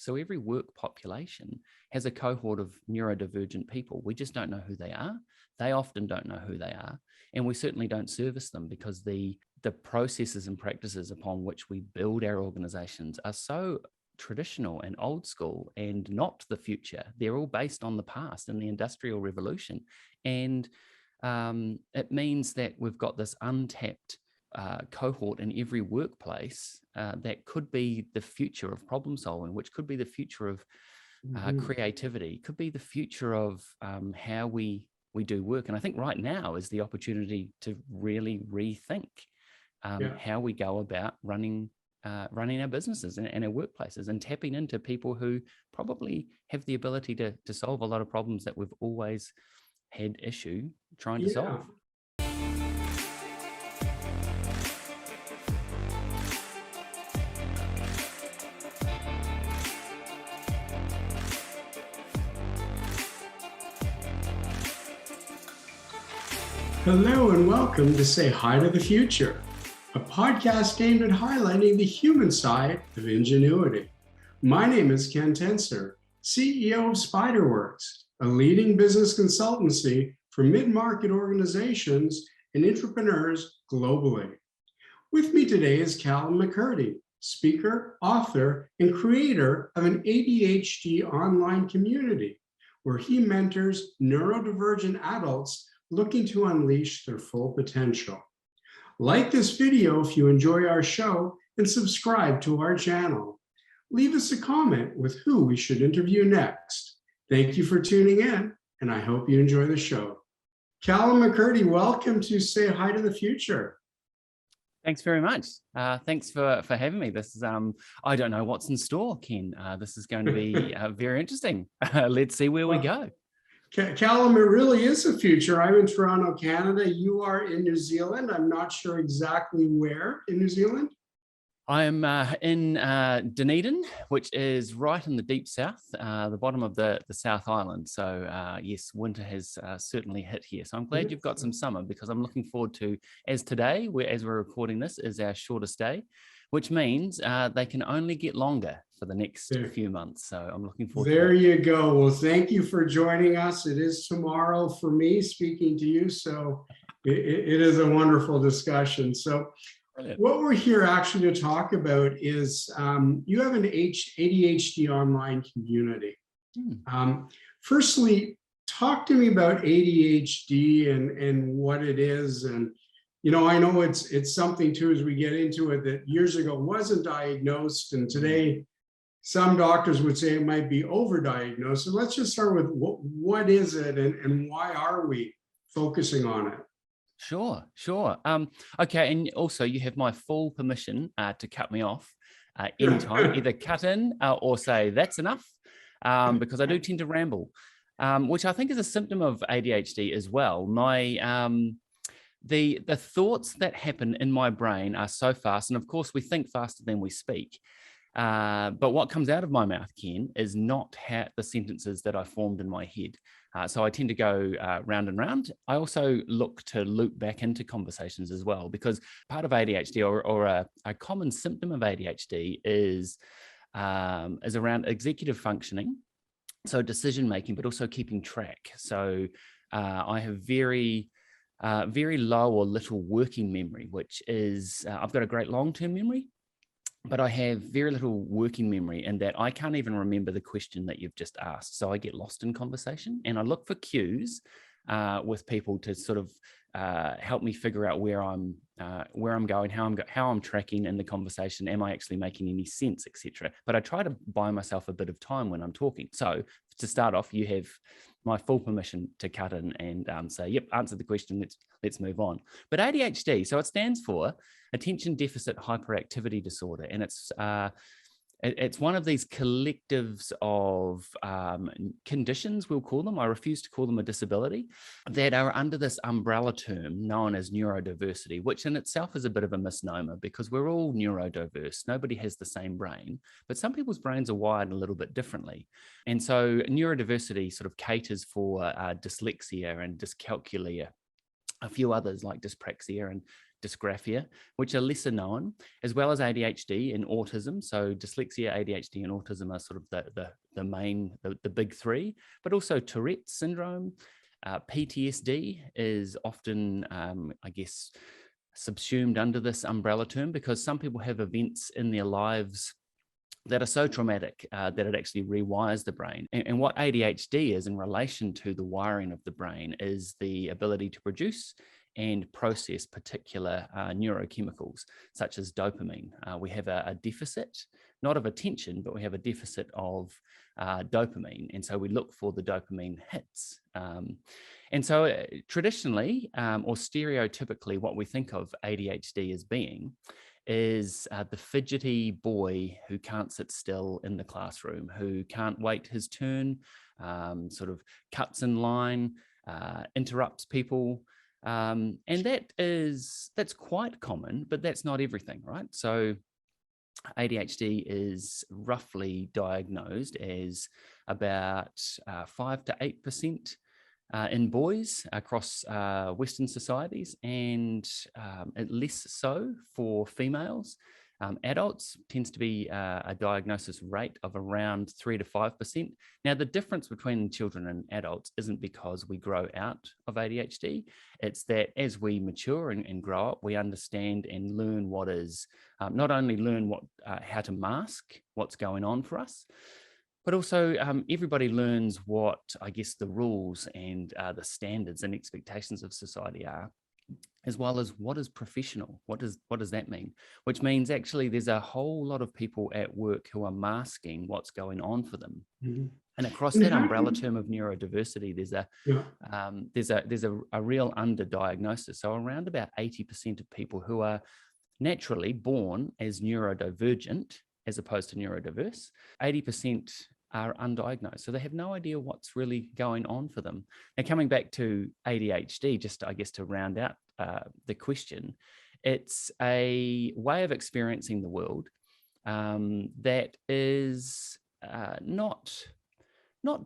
So every work population has a cohort of neurodivergent people. We just don't know who they are. They often don't know who they are. And we certainly don't service them because the processes and practices upon which we build our organizations are so traditional and old school and not the future. They're all based on the past and the Industrial Revolution. And it means that we've got this untapped cohort in every workplace that could be the future of problem solving, which could be the future of creativity, could be the future of how we do work. And I think right now is the opportunity to really rethink how we go about running our businesses and our workplaces, and tapping into people who probably have the ability to solve a lot of problems that we've always had issue trying to solve. Hello and welcome to Say Hi to the Future, a podcast aimed at highlighting the human side of ingenuity. My name is Ken Tenser, CEO of SpyderWorks, a leading business consultancy for mid-market organizations and entrepreneurs globally. With me today is Callum McKirdy, speaker, author, and creator of an ADHD online community, where he mentors neurodivergent adults looking to unleash their full potential. Like this video if you enjoy our show, and subscribe to our channel. Leave us a comment with who we should interview next. Thank you for tuning in, and I hope you enjoy the show. Callum McKirdy, welcome to Say Hi to the Future. Thanks very much. Thanks for having me. This is, I don't know what's in store, Ken. This is going to be very interesting. Let's see where we go. Callum, it really is a future. I'm in Toronto, Canada. You are in New Zealand. I'm not sure exactly where in New Zealand. I'm in Dunedin, which is right in the deep south, the bottom of the South Island. So yes, winter has certainly hit here. So I'm glad you've got some summer, because I'm looking forward to, as today, as we're recording this, is our shortest day, which means they can only get longer for the next few months. So I'm looking forward to that. There you go. Well, thank you for joining us. It is tomorrow for me speaking to you. So it is a wonderful discussion. So brilliant. What we're here actually to talk about is you have an ADHD online community. Firstly, talk to me about ADHD and what it is. And you know, I know it's something too, as we get into it, that years ago wasn't diagnosed, and today some doctors would say it might be overdiagnosed. So let's just start with what is it, and why are we focusing on it? Sure. Okay, and also you have my full permission to cut me off anytime, either cut in or say that's enough, because I do tend to ramble, which I think is a symptom of ADHD as well. My the thoughts that happen in my brain are so fast, and of course we think faster than we speak. But what comes out of my mouth, Ken, is not the sentences that I formed in my head. So I tend to go round and round. I also look to loop back into conversations as well, because part of ADHD or a common symptom of ADHD is around executive functioning, so decision making, but also keeping track. So I have very low or little working memory, which is I've got a great long-term memory, but I have very little working memory, in that I can't even remember the question that you've just asked. So I get lost in conversation, and I look for cues with people to sort of help me figure out where I'm going, how I'm tracking in the conversation. Am I actually making any sense, etc. But I try to buy myself a bit of time when I'm talking. So to start off, you have my full permission to cut in and say, yep, answer the question, let's move on. But ADHD, so it stands for Attention Deficit Hyperactivity Disorder, and it's one of these collectives of conditions, we'll call them. I refuse to call them a disability, that are under this umbrella term known as neurodiversity, which in itself is a bit of a misnomer, because we're all neurodiverse. Nobody has the same brain, but some people's brains are wired a little bit differently. And so neurodiversity sort of caters for dyslexia and dyscalculia, a few others like dyspraxia and dysgraphia, which are lesser known, as well as ADHD and autism. So dyslexia, ADHD, and autism are sort of the main, the big three, but also Tourette's syndrome. PTSD is often, I guess, subsumed under this umbrella term, because some people have events in their lives that are so traumatic that it actually rewires the brain. And what ADHD is in relation to the wiring of the brain is the ability to produce and process particular neurochemicals, such as dopamine. We have a deficit, not of attention, but we have a deficit of dopamine. And so we look for the dopamine hits. And so traditionally, or stereotypically, what we think of ADHD as being is the fidgety boy who can't sit still in the classroom, who can't wait his turn, sort of cuts in line, interrupts people. And that's quite common, but that's not everything, right? So ADHD is roughly diagnosed as about 5 to 8% in boys across Western societies, and less so for females. Adults tends to be a diagnosis rate of around 3 to 5%. Now, the difference between children and adults isn't because we grow out of ADHD. It's that as we mature and grow up, we understand and learn what is, not only learn how to mask what's going on for us, but also everybody learns what, I guess, the rules and the standards and expectations of society are, as well as what is professional. What does that mean? Which means actually there's a whole lot of people at work who are masking what's going on for them. Mm-hmm. And across that umbrella term of neurodiversity, there's a real underdiagnosis. So around about 80% of people who are naturally born as neurodivergent, as opposed to neurodiverse, 80% are undiagnosed. So they have no idea what's really going on for them. Now, coming back to ADHD, just I guess to round out the question, it's a way of experiencing the world that is not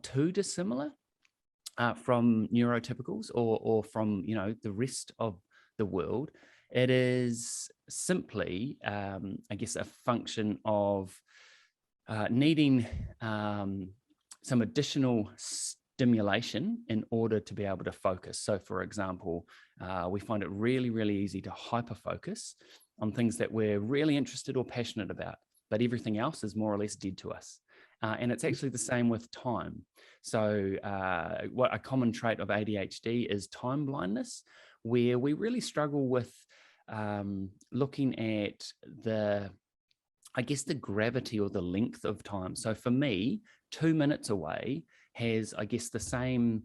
too dissimilar from neurotypicals or from, the rest of the world. It is simply, I guess, a function of needing some additional stimulation in order to be able to focus. So, for example, we find it really, really easy to hyper-focus on things that we're really interested or passionate about, but everything else is more or less dead to us. And it's actually the same with time. So what a common trait of ADHD is time blindness, where we really struggle with looking at the gravity or the length of time. So for me, 2 minutes away has, I guess, the same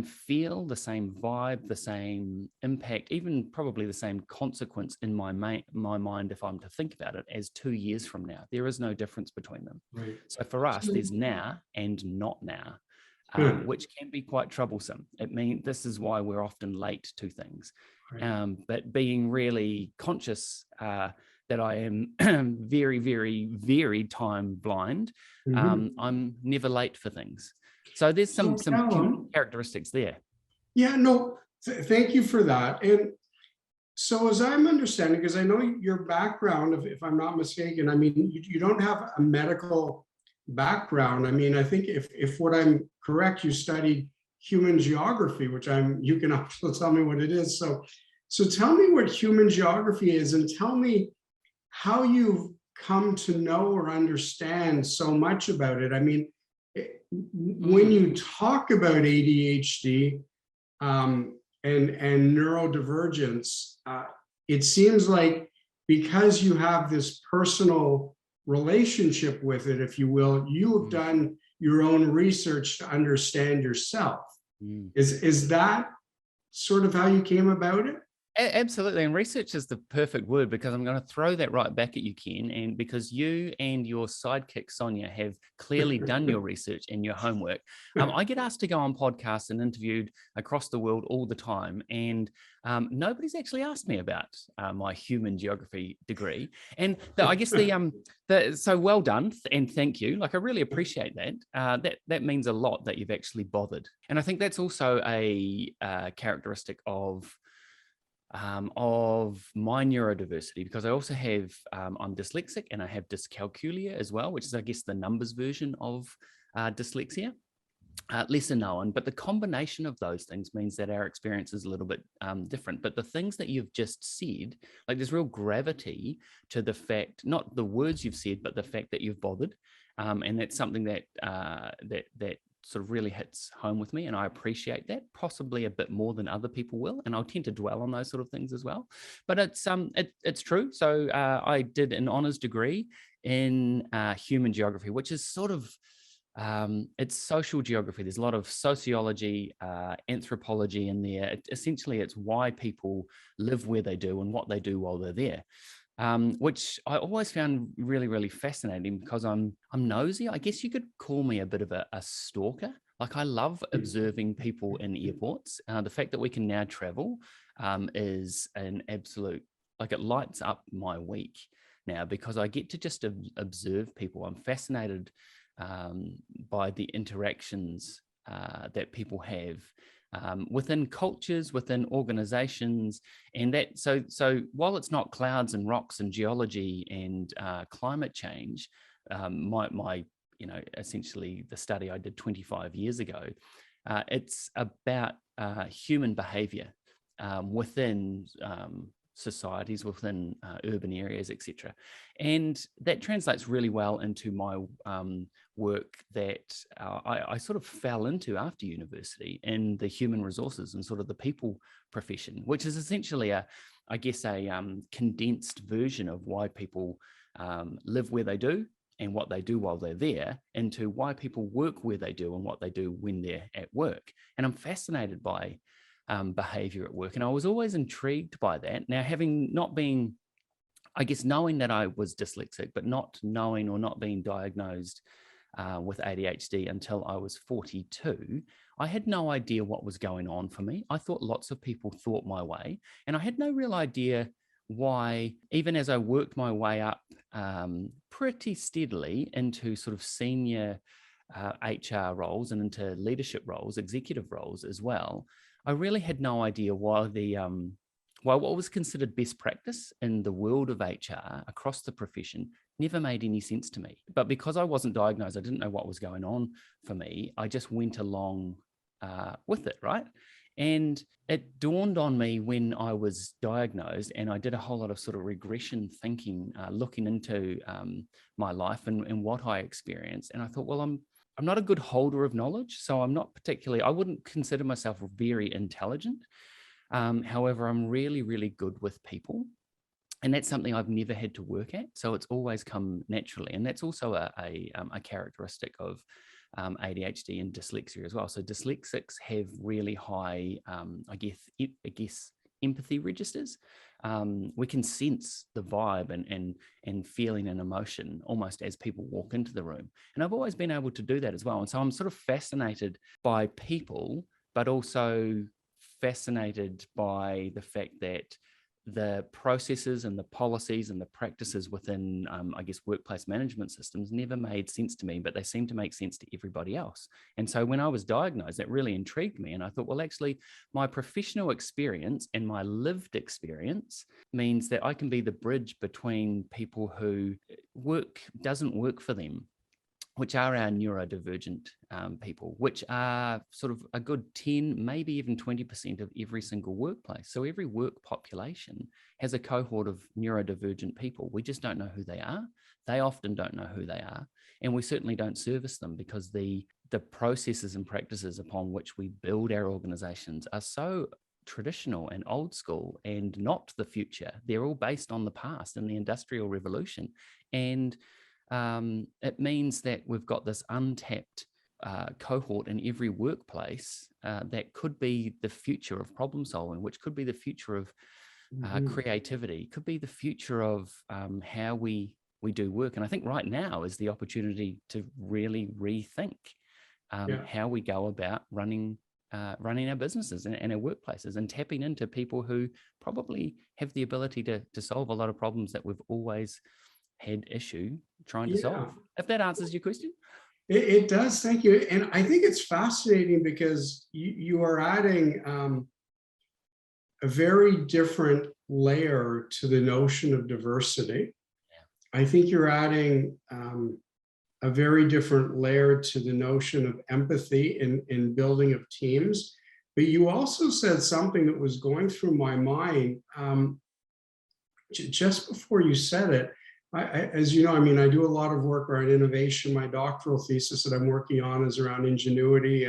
feel, the same vibe, the same impact, even probably the same consequence in my mind if I'm to think about it, as 2 years from now. There is no difference between them. Right. So for us, there's now and not now, which can be quite troublesome. It means this is why we're often late to things. Right. But being really conscious that I am very, very, very time blind, I'm never late for things. So there's some characteristics there. Yeah, no, thank you for that. And so as I'm understanding, because I know your background, if I'm not mistaken, I mean, you don't have a medical background. I mean, I think if what I'm correct, you studied human geography, which you can also tell me what it is. So tell me what human geography is, and tell me how you've come to know or understand so much about it. I mean, when you talk about ADHD and neurodivergence, it seems like because you have this personal relationship with it, if you will, you have done your own research to understand yourself. Is that sort of how you came about it? Absolutely. And research is the perfect word, because I'm going to throw that right back at you, Ken. And because you and your sidekick, Sonia, have clearly done your research and your homework. I get asked to go on podcasts and interviewed across the world all the time. And nobody's actually asked me about my human geography degree. And I guess so well done. And thank you. Like, I really appreciate that. That means a lot that you've actually bothered. And I think that's also a characteristic of of my neurodiversity, because I also have, I'm dyslexic and I have dyscalculia as well, which is, I guess, the numbers version of dyslexia. Lesser known, but the combination of those things means that our experience is a little bit different. But the things that you've just said, like there's real gravity to the fact, not the words you've said, but the fact that you've bothered. And that's something that that sort of really hits home with me, and I appreciate that, possibly a bit more than other people will, and I'll tend to dwell on those sort of things as well. But it's true. So I did an honours degree in human geography, which is sort of it's social geography. There's a lot of sociology, anthropology in there. Essentially, it's why people live where they do and what they do while they're there. Which I always found really, really fascinating, because I'm nosy. I guess you could call me a bit of a stalker. Like, I love observing people in airports. The fact that we can now travel is an absolute, like, it lights up my week now, because I get to just observe people. I'm fascinated by the interactions that people have within cultures, within organizations, and that so while it's not clouds and rocks and geology and climate change, my essentially the study I did 25 years ago, it's about human behavior within societies, within urban areas, etc. And that translates really well into my work that I sort of fell into after university in the human resources and sort of the people profession, which is essentially I guess a condensed version of why people live where they do and what they do while they're there, into why people work where they do and what they do when they're at work. And I'm fascinated by behavior at work. And I was always intrigued by that. Now, having not been, I guess, knowing that I was dyslexic, but not knowing or not being diagnosed with ADHD until I was 42, I had no idea what was going on for me. I thought lots of people thought my way, and I had no real idea why, even as I worked my way up pretty steadily into sort of senior HR roles and into leadership roles, executive roles as well, I really had no idea why why what was considered best practice in the world of HR across the profession never made any sense to me. But because I wasn't diagnosed, I didn't know what was going on for me. I just went along with it, right? And it dawned on me when I was diagnosed, and I did a whole lot of sort of regression thinking, looking into my life and what I experienced. And I thought, well, I'm not a good holder of knowledge, so I'm not particularly, I wouldn't consider myself very intelligent. However, I'm really, really good with people. And that's something I've never had to work at. So it's always come naturally. And that's also a characteristic of ADHD and dyslexia as well. So dyslexics have really high, I guess, empathy registers. We can sense the vibe and feeling and emotion almost as people walk into the room. And I've always been able to do that as well. And so I'm sort of fascinated by people, but also fascinated by the fact that the processes and the policies and the practices within, I guess, workplace management systems never made sense to me, but they seem to make sense to everybody else. And so when I was diagnosed, that really intrigued me. And I thought, well, actually, my professional experience and my lived experience means that I can be the bridge between people who work doesn't work for them, which are our neurodivergent people, which are sort of a good 10, maybe even 20% of every single workplace. So every work population has a cohort of neurodivergent people. We just don't know who they are. They often don't know who they are. And we certainly don't service them, because the processes and practices upon which we build our organizations are so traditional and old school and not the future. They're all based on the past and the Industrial Revolution. And it means that we've got this untapped cohort in every workplace that could be the future of problem solving, which could be the future of creativity, could be the future of how we do work. And I think right now is the opportunity to really rethink how we go about running our businesses and our workplaces, and tapping into people who probably have the ability to solve a lot of problems that we've always had issue trying to solve. If that answers your question. It does, thank you. And I think it's fascinating because you are adding a very different layer to the notion of diversity. I think you're adding a very different layer to the notion of empathy in building of teams. But you also said something that was going through my mind just before you said it. As you know, I mean, I do a lot of work around innovation. My doctoral thesis that I'm working on is around ingenuity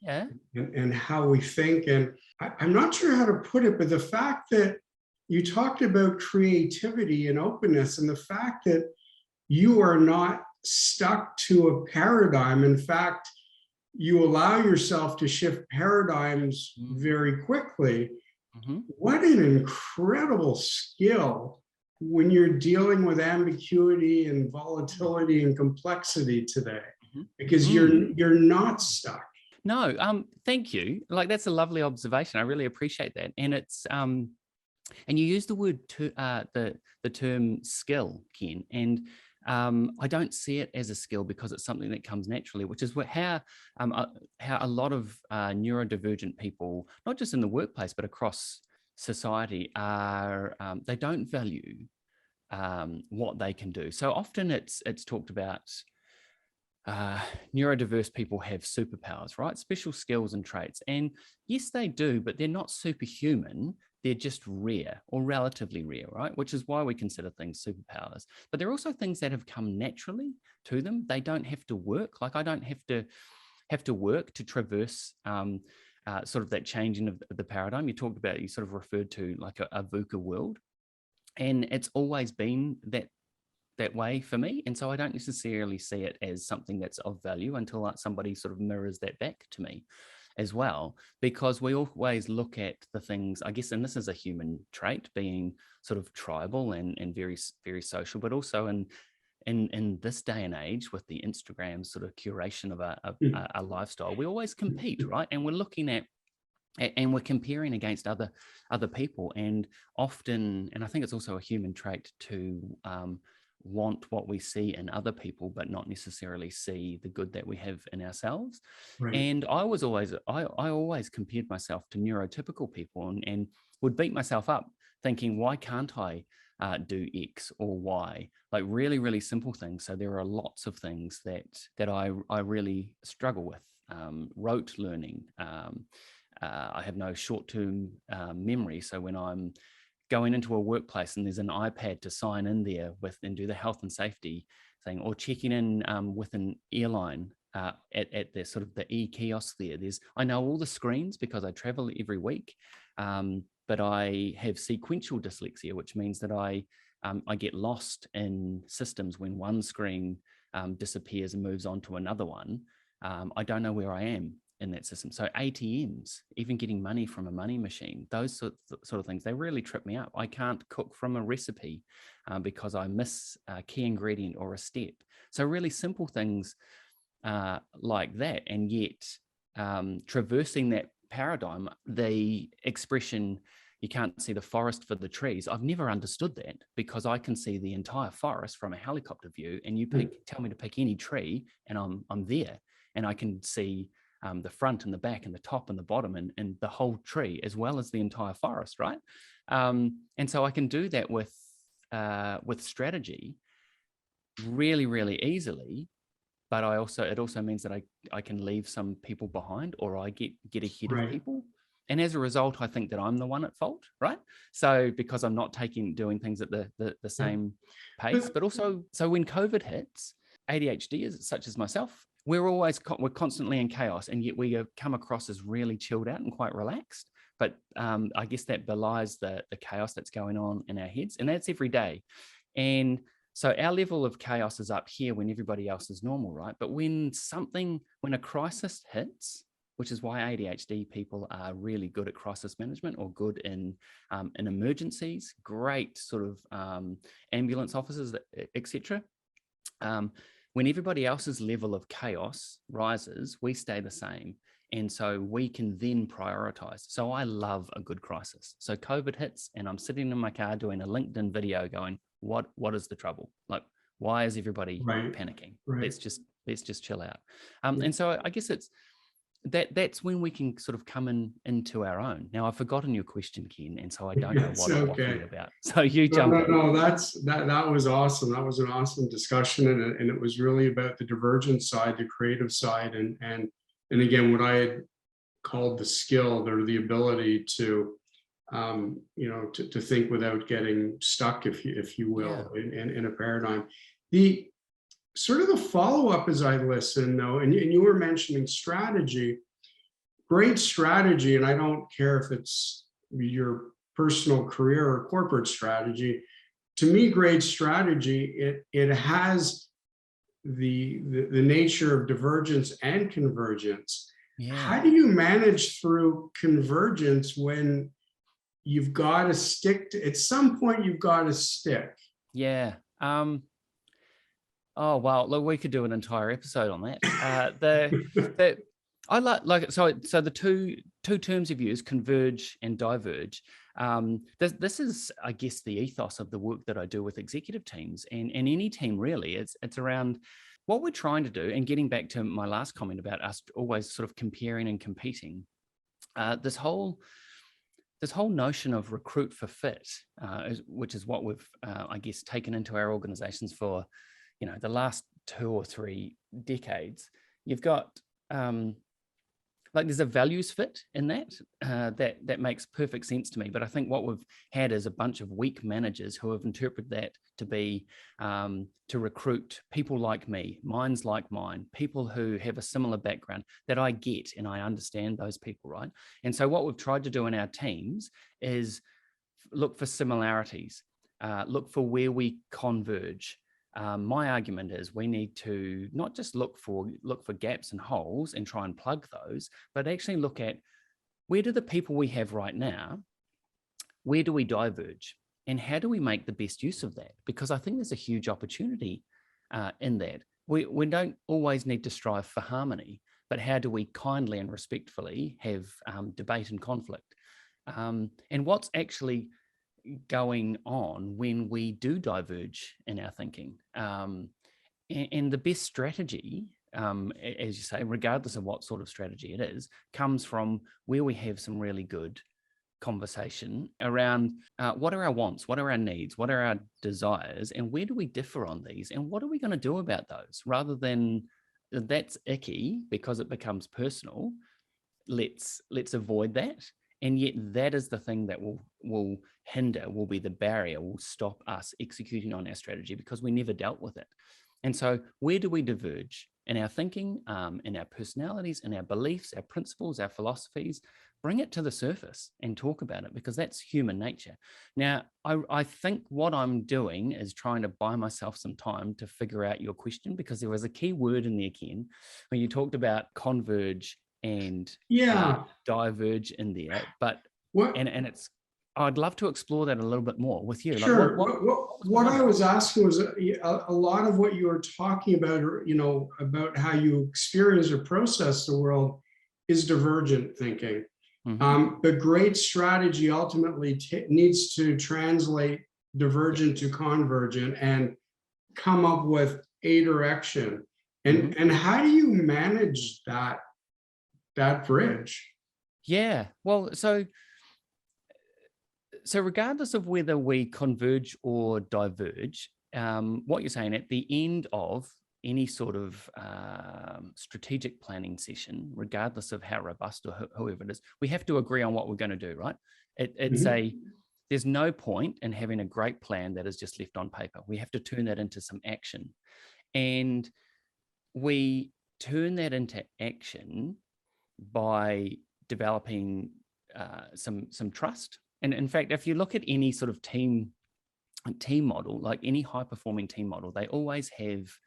and how we think. And I'm not sure how to put it, but the fact that you talked about creativity and openness, and the fact that you are not stuck to a paradigm. In fact, you allow yourself to shift paradigms very quickly. What an incredible skill when you're dealing with ambiguity and volatility and complexity today, because you're not stuck. No, thank you. Like, that's a lovely observation. I really appreciate that. And it's and you use the word the term skill, Ken, and I don't see it as a skill because it's something that comes naturally, which is how a lot of neurodivergent people, not just in the workplace but across society, are they don't value what they can do. So often it's talked about neurodiverse people have superpowers, right? Special skills and traits. And yes, they do, but they're not superhuman. They're just rare or relatively rare, right? Which is why we consider things superpowers. But they're also things that have come naturally to them. They don't have to work. Like, I don't have to work to traverse sort of that changing of the paradigm. You talked about, you sort of referred to like a VUCA world. And it's always been that way for me. And so I don't necessarily see it as something that's of value until somebody sort of mirrors that back to me as well, because we always look at the things, I guess, and this is a human trait, being sort of tribal and very, very social, but also in this day and age with the Instagram sort of curation of a lifestyle, we always compete, right? And we're looking at and we're comparing against other people, and often, and I think it's also a human trait to want what we see in other people, but not necessarily see the good that we have in ourselves. Right. And I always compared myself to neurotypical people and would beat myself up thinking, why can't I do X or Y? Like really, really simple things. So there are lots of things that I really struggle with. Rote learning. I have no short-term memory. So when I'm going into a workplace and there's an iPad to sign in there with and do the health and safety thing, or checking in with an airline at the sort of the e-kiosk there. I know all the screens because I travel every week, but I have sequential dyslexia, which means that I get lost in systems when one screen disappears and moves on to another one. I don't know where I am in that system. So ATMs, even getting money from a money machine, those sort of things, they really trip me up. I can't cook from a recipe because I miss a key ingredient or a step. So really simple things like that. And yet traversing that paradigm, the expression, you can't see the forest for the trees, I've never understood that, because I can see the entire forest from a helicopter view, and you tell me to pick any tree and I'm there, and I can see the front and the back and the top and the bottom and the whole tree, as well as the entire forest, right? And so I can do that with strategy really, really easily. But it also means that I can leave some people behind, or I get ahead of people. And as a result, I think that I'm the one at fault, right? So because I'm not doing things at the same pace. But also, so when COVID hits, ADHD, such as myself, we're constantly in chaos, and yet we have come across as really chilled out and quite relaxed. But I guess that belies the chaos that's going on in our heads, and that's every day. And so our level of chaos is up here when everybody else is normal, right? But when a crisis hits, which is why ADHD people are really good at crisis management, or good in emergencies, great sort of ambulance officers, etc. When everybody else's level of chaos rises, we stay the same. And so we can then prioritize. So I love a good crisis. So COVID hits and I'm sitting in my car doing a LinkedIn video going, what is the trouble? Like, why is everybody panicking? Let's just chill out. And so I guess that's when we can sort of come into our own. Now, I've forgotten your question, Ken, and so I don't know It's what I'm okay. waffling about. So you jump in. No, that was awesome. That was an awesome discussion, and it was really about the divergent side, the creative side, and again, what I had called the skill, or the ability to, to think without getting stuck, if you will, in a paradigm. The sort of the follow-up as I listen, though, and you were mentioning strategy, great strategy, and I don't care if it's your personal career or corporate strategy. To me, great strategy, it has the nature of divergence and convergence. How do you manage through convergence when you've got to stick to, at some point you've got to stick? Oh wow! Look, we could do an entire episode on that. I like so the two terms you've used, converge and diverge. This is, I guess, the ethos of the work that I do with executive teams and any team really. It's around what we're trying to do, and getting back to my last comment about us always sort of comparing and competing. This whole notion of recruit for fit, which is what we've, I guess, taken into our organizations for, the last 2 or 3 decades. You've got there's a values fit in that makes perfect sense to me. But I think what we've had is a bunch of weak managers who have interpreted that to be to recruit people like me, minds like mine, people who have a similar background that I get and I understand those people, right? And so what we've tried to do in our teams is look for similarities, look for where we converge. My argument is we need to not just look for gaps and holes and try and plug those, but actually look at where do the people we have right now, where do we diverge, and how do we make the best use of that? Because I think there's a huge opportunity in that. We don't always need to strive for harmony, but how do we kindly and respectfully have debate and conflict? And what's actually going on when we do diverge in our thinking, and the best strategy, as you say, regardless of what sort of strategy it is, comes from where we have some really good conversation around what are our wants, what are our needs, what are our desires, and where do we differ on these, and what are we going to do about those, rather than that's icky because it becomes personal. Let's avoid that. And yet that is the thing that will hinder, will be the barrier, will stop us executing on our strategy because we never dealt with it. And so where do we diverge in our thinking, in our personalities, in our beliefs, our principles, our philosophies? Bring it to the surface and talk about it, because that's human nature. Now, I think what I'm doing is trying to buy myself some time to figure out your question, because there was a key word in there, Ken, when you talked about converge and diverge in there, but and it's, I'd love to explore that a little bit more with you. Sure. What I was asking was a lot of what you were talking about, or about how you experience or process the world, is divergent thinking. Mm-hmm. The great strategy ultimately needs to translate divergent to convergent and come up with a direction. And how do you manage that bridge? Yeah, well, so regardless of whether we converge or diverge, what you're saying, at the end of any sort of strategic planning session, regardless of how robust or whoever it is, we have to agree on what we're going to do, right? There's no point in having a great plan that is just left on paper. We have to turn that into some action. And we turn that into action by developing some trust. And in fact, if you look at any sort of team model, like any high performing team model, they always have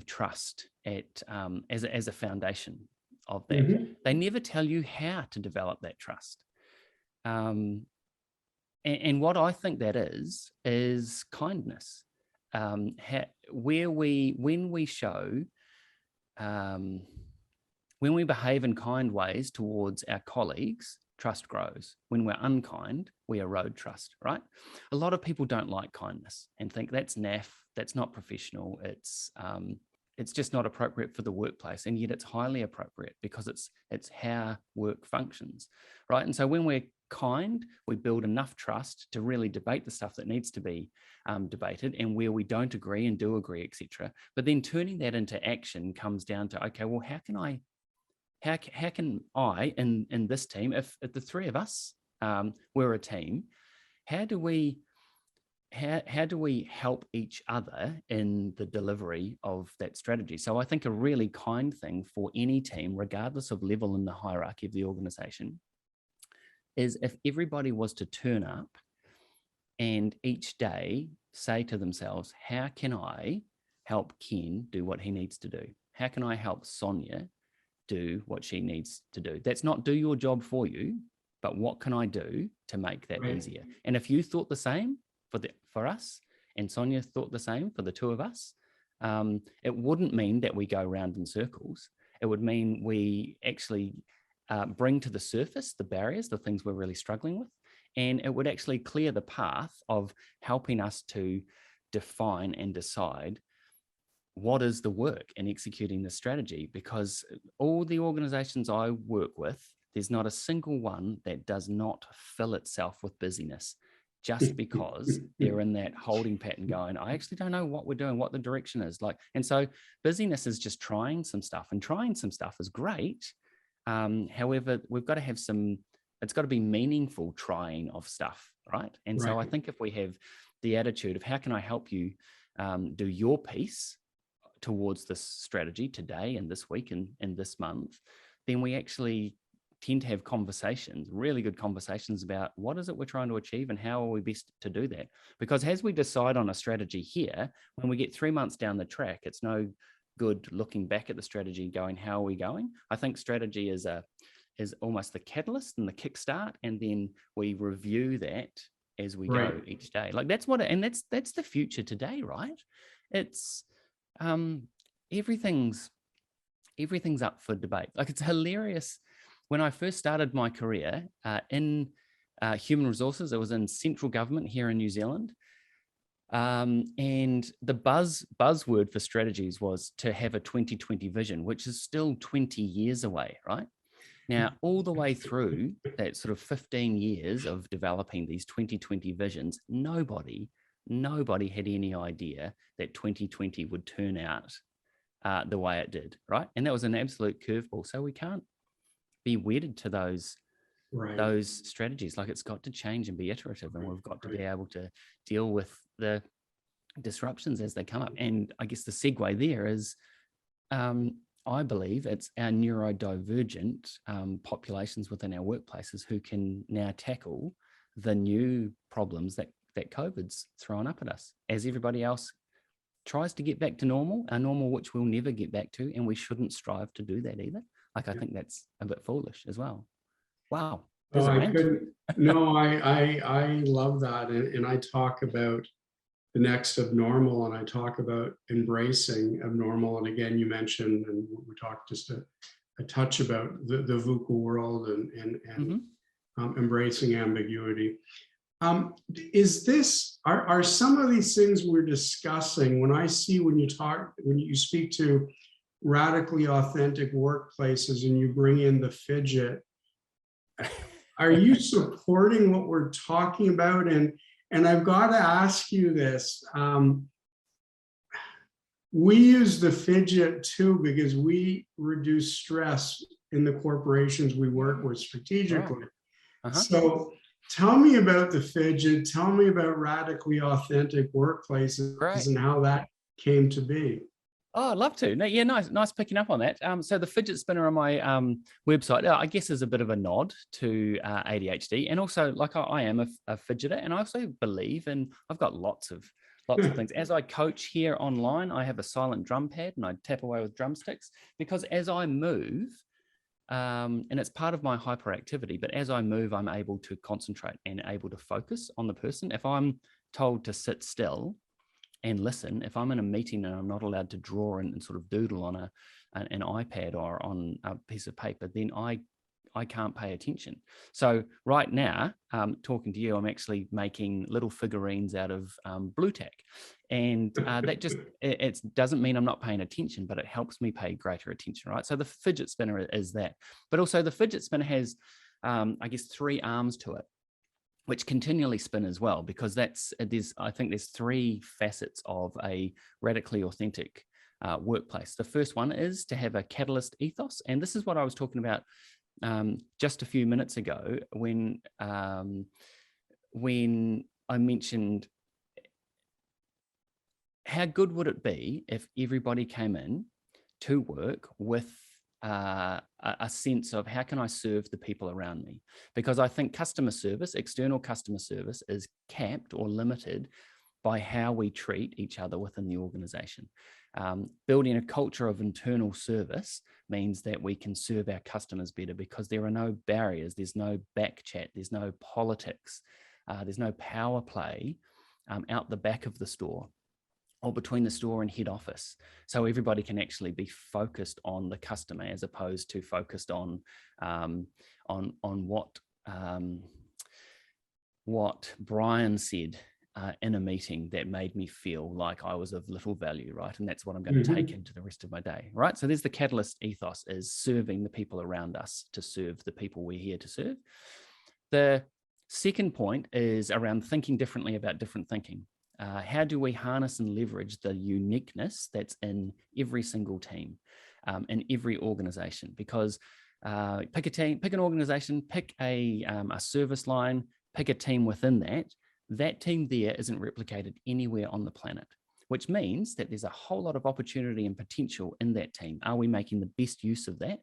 trust as a foundation of that. They never tell you how to develop that trust. And what I think that is kindness. When we behave in kind ways towards our colleagues, trust grows. When we're unkind, we erode trust, right? A lot of people don't like kindness and think that's naff, that's not professional, it's it's just not appropriate for the workplace, and yet it's highly appropriate because it's how work functions, right? And so when we're kind, we build enough trust to really debate the stuff that needs to be debated, and where we don't agree and do agree, etc. But then turning that into action comes down to, okay, well, how can I in this team, if the three of us we're a team, how do we help each other in the delivery of that strategy? So I think a really kind thing for any team, regardless of level in the hierarchy of the organization, is if everybody was to turn up and each day say to themselves, how can I help Ken do what he needs to do? How can I help Sonia do what she needs to do? That's not do your job for you, but what can I do to make that easier? And if you thought the same for us, and Sonia thought the same for the two of us, it wouldn't mean that we go around in circles. It would mean we actually bring to the surface the barriers, the things we're really struggling with, and it would actually clear the path of helping us to define and decide what is the work in executing the strategy. Because all the organizations I work with, there's not a single one that does not fill itself with busyness, just because they're in that holding pattern going, I actually don't know what we're doing, what the direction is like. And so busyness is just trying some stuff, and trying some stuff is great. However, we've got to have it's got to be meaningful trying of stuff, right? And so I think if we have the attitude of how can I help you do your piece towards this strategy today and this week and this month, then we actually tend to have conversations, really good conversations about what is it we're trying to achieve and how are we best to do that. Because as we decide on a strategy here, when we get 3 months down the track, it's no good looking back at the strategy going, how are we going? I think strategy is almost the catalyst and the kickstart, and then we review that as we go each day. Like that's the future today, right? It's everything's up for debate. Like it's hilarious. When I first started my career in human resources, I was in central government here in New Zealand. And the buzzword for strategies was to have a 2020 vision, which is still 20 years away, right? Now, all the way through that sort of 15 years of developing these 2020 visions, nobody had any idea that 2020 would turn out the way it did, right? And that was an absolute curveball. So we can't be wedded to those strategies. Like it's got to change and be iterative, and we've got to be able to deal with the disruptions as they come up. And I guess the segue there is, I believe it's our neurodivergent populations within our workplaces who can now tackle the new problems that COVID's thrown up at us, as everybody else tries to get back to normal, a normal which we'll never get back to, and we shouldn't strive to do that either. Like, I think that's a bit foolish as well. Wow. No, I love that. And I talk about the next abnormal, and I talk about embracing abnormal. And again, you mentioned, and we talked just a touch about the VUCA world and embracing ambiguity. Are some of these things we're discussing, when you speak to radically authentic workplaces and you bring in the fidget, are you supporting what we're talking about? And I've got to ask you this. We use the fidget too because we reduce stress in the corporations we work with strategically. So tell me about the fidget. Tell me about radically authentic workplaces and how that came to be. Oh, I'd love to. No, yeah, nice picking up on that. So the fidget spinner on my website, I guess, is a bit of a nod to ADHD, and also, like, I am a fidgeter, and I also believe in. I've got lots of things. As I coach here online, I have a silent drum pad, and I tap away with drumsticks, because as I move, and it's part of my hyperactivity, but as I move, I'm able to concentrate and able to focus on the person. If I'm told to sit still and listen, if I'm in a meeting and I'm not allowed to draw and sort of doodle on an iPad or on a piece of paper, then I I can't pay attention. So right now, talking to you, I'm actually making little figurines out of blue tack. And that just, it doesn't mean I'm not paying attention, but it helps me pay greater attention, right? So the fidget spinner is that. But also the fidget spinner has, I guess, 3 arms to it, which continually spin as well, because I think there's 3 facets of a radically authentic workplace. The first one is to have a catalyst ethos. And this is what I was talking about just a few minutes ago when I mentioned how good would it be if everybody came in to work with a sense of how can I serve the people around me? Because I think customer service, external customer service, is capped or limited by how we treat each other within the organization. Building a culture of internal service means that we can serve our customers better because there are no barriers, there's no back chat, there's no politics, there's no power play out the back of the store or between the store and head office. So everybody can actually be focused on the customer as opposed to focused on what Brian said in a meeting that made me feel like I was of little value, right? And that's what I'm going to take into the rest of my day, right? So there's the catalyst ethos, is serving the people around us to serve the people we're here to serve. The second point is around thinking differently about different thinking. How do we harness and leverage the uniqueness that's in every single team, in every organization? Because pick a team, pick an organization, pick a service line, pick a team within that team there isn't replicated anywhere on the planet, which means that there's a whole lot of opportunity and potential in that team. Are we making the best use of that?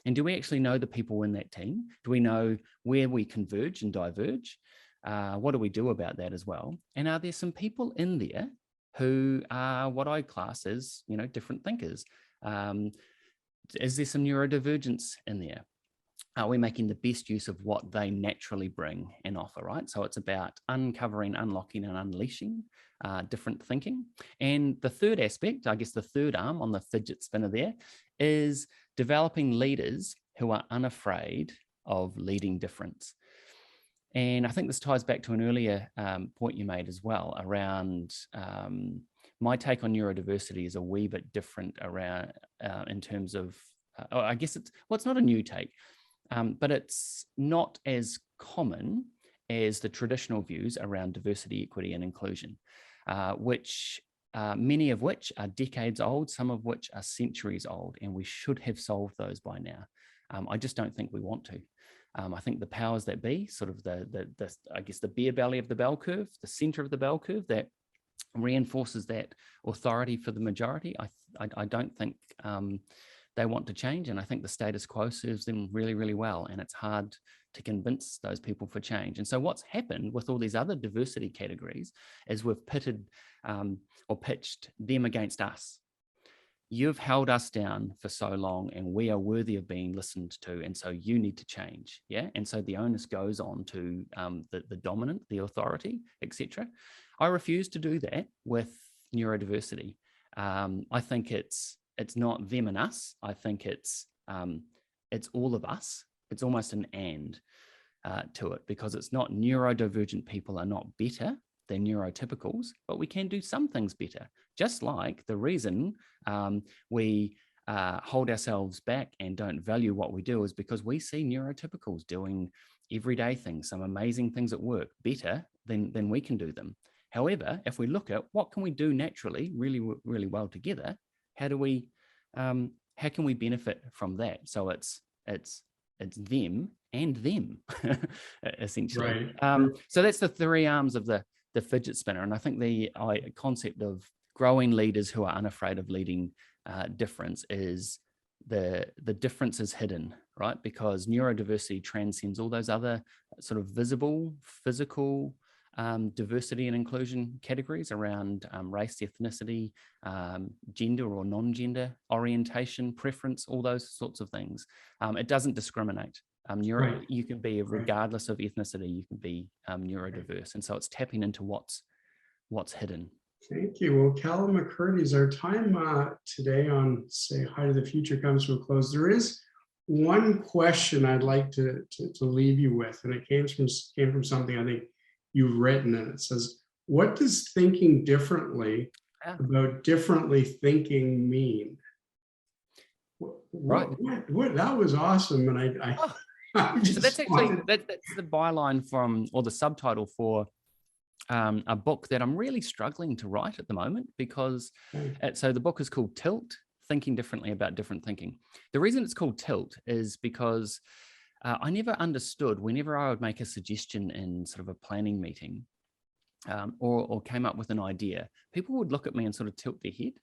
And do we actually know the people in that team? Do we know where we converge and diverge? What do we do about that as well? And are there some people in there who are what I class as, different thinkers? Is there some neurodivergence in there? Are we making the best use of what they naturally bring and offer, right? So it's about uncovering, unlocking, and unleashing different thinking. And the third aspect, I guess the third arm on the fidget spinner there, is developing leaders who are unafraid of leading difference. And I think this ties back to an earlier point you made as well around my take on neurodiversity is a wee bit different around in terms of, I guess it's not a new take, but it's not as common as the traditional views around diversity, equity, and inclusion, which many of which are decades old, some of which are centuries old, and we should have solved those by now. I just don't think we want to. I think the powers that be, sort of I guess the beer belly of the bell curve, the center of the bell curve that reinforces that authority for the majority, I don't think they want to change. And I think the status quo serves them really, really well. And it's hard to convince those people for change. And so what's happened with all these other diversity categories is we've pitted or pitched them against us. You've held us down for so long and we are worthy of being listened to. And so you need to change. Yeah. And so the onus goes on to the dominant, the authority, etc. I refuse to do that with neurodiversity. I think it's not them and us. I think it's all of us. It's almost an and to it, because it's not neurodivergent people are not better than neurotypicals, but we can do some things better. Just like the reason we hold ourselves back and don't value what we do is because we see neurotypicals doing everyday things, some amazing things at work, better than we can do them. However, if we look at what can we do naturally, really, really well together, how can we benefit from that? So it's them and them, essentially. Right. So that's the 3 arms of the fidget spinner. And I think the concept of growing leaders who are unafraid of leading difference is the difference is hidden, right? Because neurodiversity transcends all those other sort of visible, physical diversity and inclusion categories around race, ethnicity, gender or non-gender orientation, preference, all those sorts of things. It doesn't discriminate. Right. You can be, regardless of ethnicity, you can be neurodiverse. And so it's tapping into what's hidden. Thank you. Well, Callum McKirdy, our time today on Say Hi to the Future comes to a close. There is one question I'd like to leave you with, and it came from something I think you've written, and it says, what does thinking differently about differently thinking mean? Right. What that was awesome. And so that's actually, that's the byline from, or the subtitle for a book that I'm really struggling to write at the moment, because so the book is called Tilt, Thinking Differently About Different Thinking. The reason it's called Tilt is because I never understood, whenever I would make a suggestion in sort of a planning meeting, or came up with an idea, people would look at me and sort of tilt their head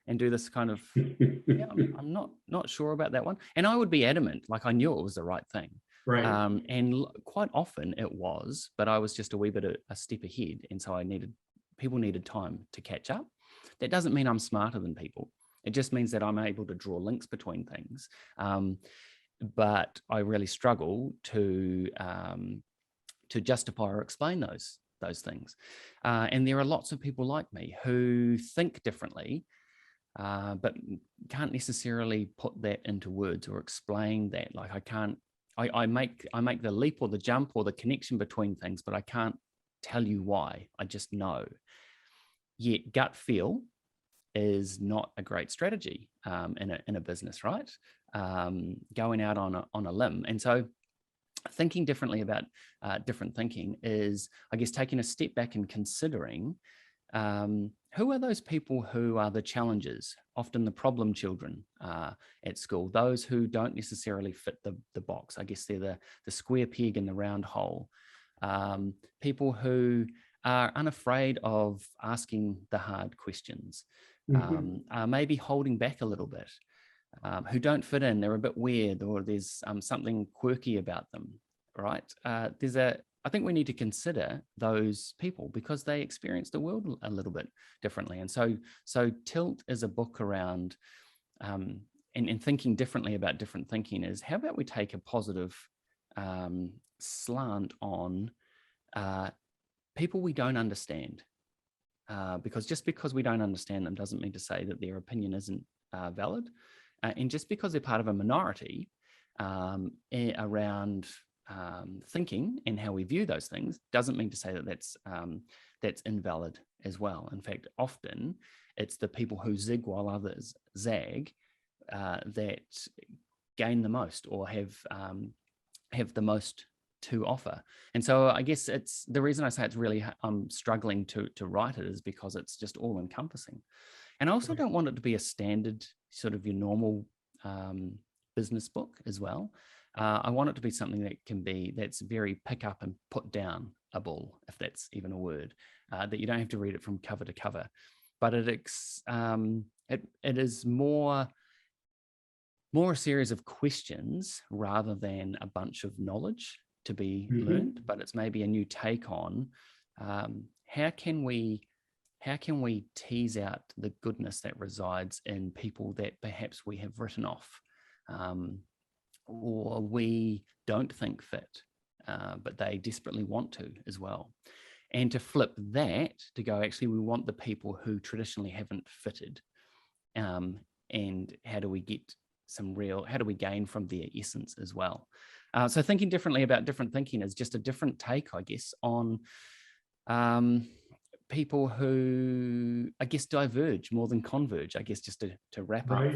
and do this kind of, yeah, I'm not sure about that one. And I would be adamant, like I knew it was the right thing. Right. And quite often it was, but I was just a wee bit a step ahead. And so people needed time to catch up. That doesn't mean I'm smarter than people. It just means that I'm able to draw links between things. But I really struggle to justify or explain those things. And there are lots of people like me who think differently, but can't necessarily put that into words or explain that. Like I make the leap or the jump or the connection between things, but I can't tell you why. I just know. Yet gut feel is not a great strategy in a business, right? Going out on a limb. And so thinking differently about different thinking is, I guess, taking a step back and considering who are those people who are the challengers, often the problem children at school, those who don't necessarily fit the box. I guess they're the square peg in the round hole. People who are unafraid of asking the hard questions, are maybe holding back a little bit, who don't fit in, they're a bit weird, or there's something quirky about them, right? I think we need to consider those people because they experience the world a little bit differently. And so Tilt is a book around, and thinking differently about different thinking is, how about we take a positive slant on people we don't understand, because just because we don't understand them doesn't mean to say that their opinion isn't valid. And just because they're part of a minority around thinking and how we view those things doesn't mean to say that that's invalid as well. In fact, often it's the people who zig while others zag that gain the most or have the most to offer. And so I guess it's the reason I say it's really, I'm struggling to write it is because it's just all encompassing. And I also don't want it to be a standard sort of your normal business book as well. I want it to be something that's very pick up and put down a bull, if that's even a word, that you don't have to read it from cover to cover, but it is more a series of questions rather than a bunch of knowledge to be learned, but it's maybe a new take on how can we tease out the goodness that resides in people that perhaps we have written off, or we don't think fit, but they desperately want to as well. And to flip that, to go, actually, we want the people who traditionally haven't fitted, and how do we gain from their essence as well? So thinking differently about different thinking is just a different take, I guess, on people who, I guess, diverge more than converge, I guess, just to wrap up,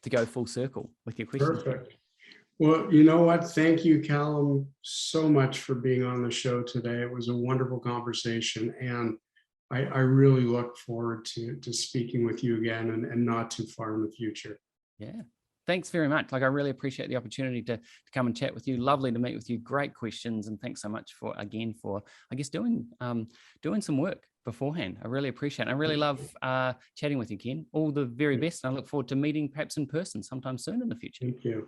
to go full circle with your question. Perfect. Well, you know what? Thank you, Callum, so much for being on the show today. It was a wonderful conversation, and I really look forward to speaking with you again and not too far in the future. Yeah. Thanks very much. Like, I really appreciate the opportunity to come and chat with you. Lovely to meet with you. Great questions. And thanks so much for, I guess, doing some work beforehand. I really appreciate it. I really love chatting with you, Ken. All the very best. And I look forward to meeting perhaps in person sometime soon in the future. Thank you.